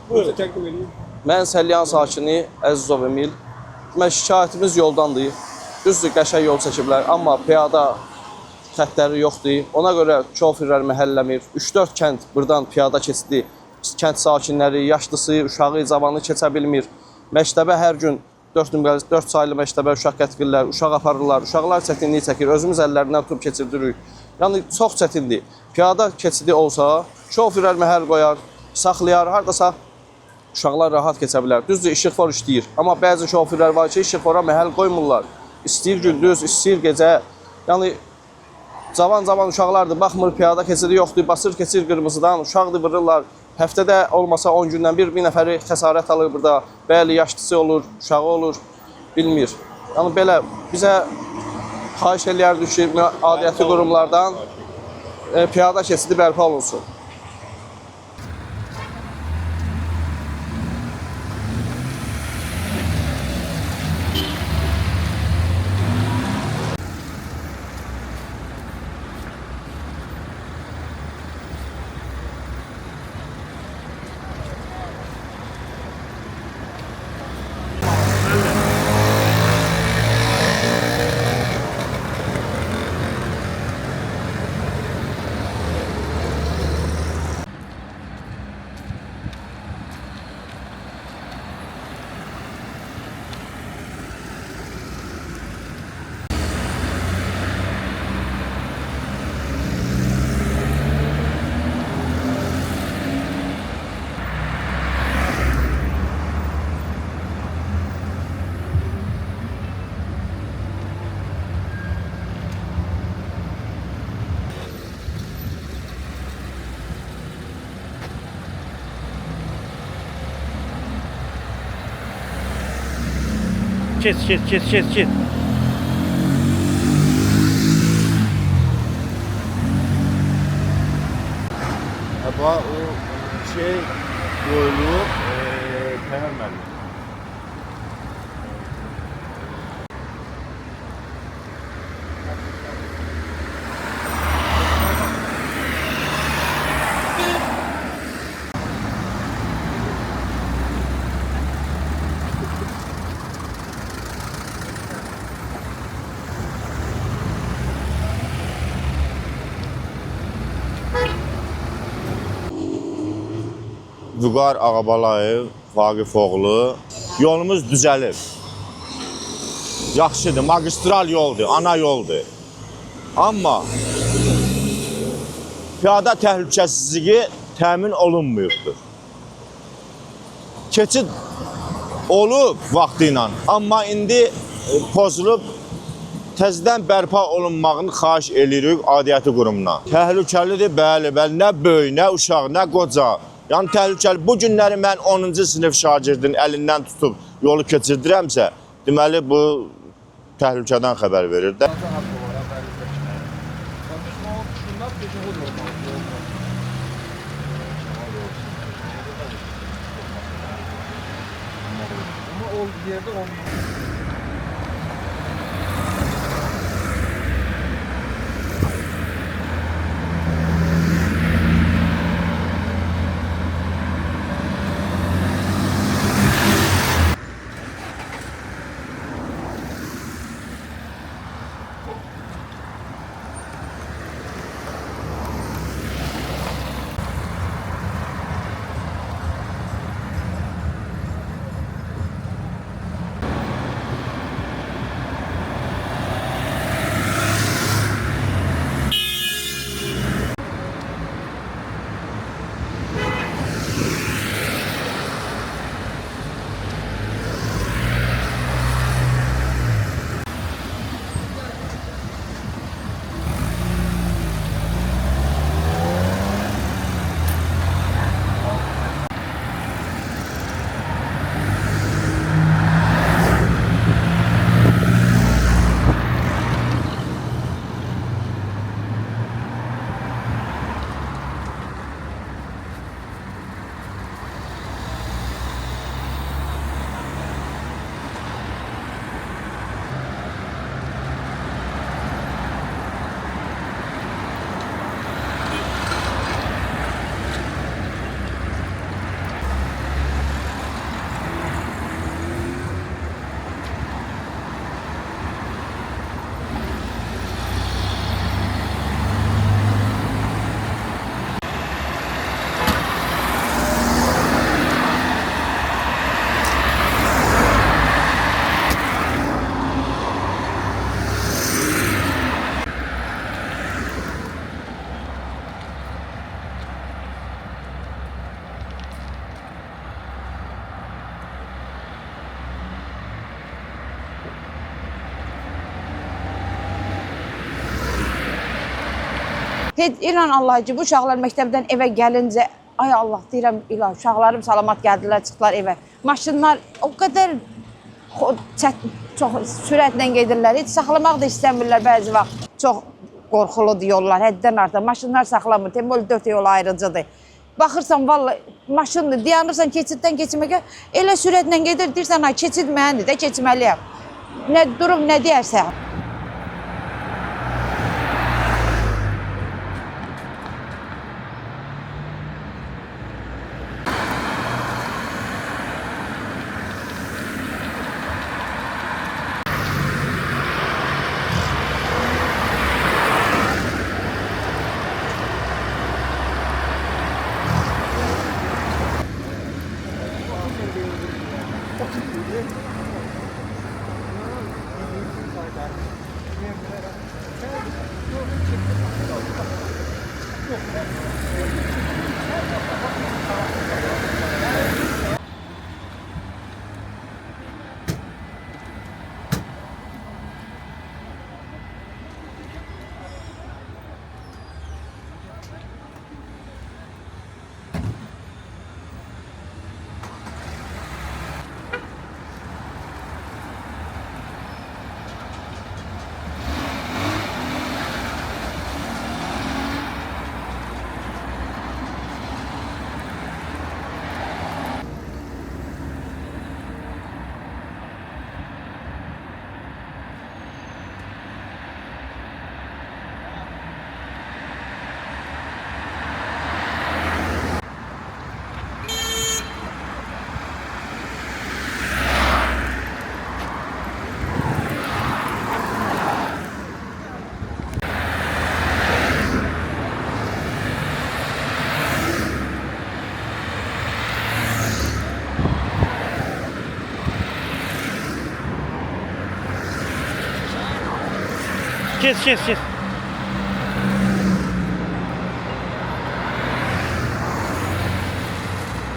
Buyurun, təqdim edin. Mən Səlyan sakini Əzizov Emil. Şikayətimiz yoldandır. Düzdür, qəşəng yol çəkiblər, amma piyada xəttləri yoxdur. Ona görə şoferlər məhəlləmir. 3-4 kənd buradan piyada keçidi. Kənd sakinləri, yaşlısı, uşağı, cavanı keçə bilmir. Məktəbə hər gün 4 saylı məktəbə uşaq gətirirlər, uşaq aparırlar. Uşaqlar çətinlik çəkir. Özümüz əllərindən tutub keçirdirik. Yəni çox çətindir. Piyada keçidi olsa, şoferlər məhəl qoyar, saxlayar, hardasa uşaqlar rahat keçə bilər. Düzdür, işıqfor işləyir. Amma bəzi şoferlər var ki, işıqfora məhəl qoymurlar. İstəyir gündüz, istəyir gecə. Yəni cavan uşaqlardır, baxmır piyada keçidi yoxdur, basır keçir qırmızıdan, uşaqdır vururlar. Həftədə olmasa 10 gündən bir nəfəri xəsarət alır burada. Bəli, yaşlısı olur, uşağı olur, bilmir. Yəni belə bizə xahiş eləyərdik ki, aidiyyəti qurumlardan piyada keçidi bərpa olunsun. Kes. Ama o şey boylu Tehermen. Vüqar Ağabalayev, Vaqif oğlu. Yolumuz düzəlir. Yaxşıdır, magistral yoldur, ana yoldur. Amma piyada təhlükəsizliyi təmin olunmuyubdur. Keçid olub vaxtı ilə, amma indi pozulub təzədən bərpa olunmağını xahiş edirik aidiyyəti qurumuna. Təhlükəlidir, bəli, nə böyük, nə uşaq, nə qoca. Yəni təhlükəli. Bu günləri mən 10-cu sinif şagirdin əlindən tutub yolu keçirdirəmsə, deməli bu təhlükədən xəbər verir də. Ama o yerde olmaz. Heç inan Allah ki, bu uşaqlar məktəbdən evə gəlincə, ay Allah deyirəm, ilah, uşaqlarım salamat gəldilər, çıxdılar evə. Maşınlar o qədər çox sürətlə gedirlər, heç saxlamaq da istəmirlər bəzi vaxt. Çox qorxuludur yollar, həddən artıq. Maşınlar saxlamır, təbii 4 yol ayrıcıdır. Baxırsan, vallahi maşındır, dayanırsan keçiddən keçməyə, elə sürətlə gedir, deyirsən, ay keçid məndir də, keçməliyəm. Nə durub, nə deyərsən. Kes kes kes.